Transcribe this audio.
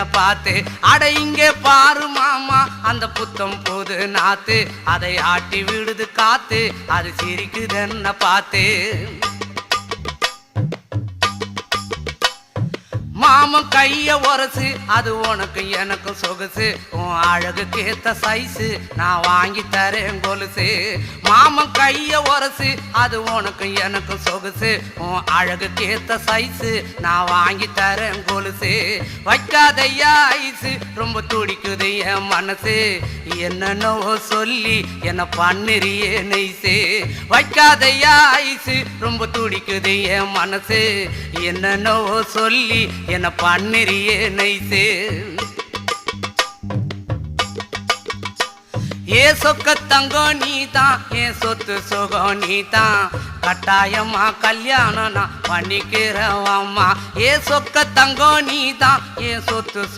என்ன பார்த்து. அட இங்கே பாரு மாமா அந்த புத்தம் போது நாத்து, அதை ஆட்டி விடுது காத்து, அது சிரிக்குது என்ன பார்த்து. மாமன் கைய உரசு அது உனக்கு எனக்கும் சொகுசு, உன் அழகுக்கு ஏத்த சைஸு நான் வாங்கி தரேன் கொலுசு. மாமன் கைய உரசு அது உனக்கு எனக்கும் சொகுசு, உன் அழகுக்கு ஏத்த சைஸு நான் வாங்கி தரேன் கொலுசு. வைக்காதையா ஐசு ரொம்ப துடிக்குது என் மனசு, என்னென்னவோ சொல்லி என்ன பண்ணுறியே நெய்சு. வைக்காதையா ஐசு ரொம்ப துடிக்குது என் மனசு, என்னென்னவோ சொல்லி என்ன பண்ணுறியே நைசு. ஏ சொக்க தங்கம் நீதான், என் சொத்து சுகம் நீதான், கட்டாயமா கல்யாணம் நான் பண்ணிக்கிறேன் அம்மா. ஏ சொக்க தங்கம் நீதான், என் சொத்து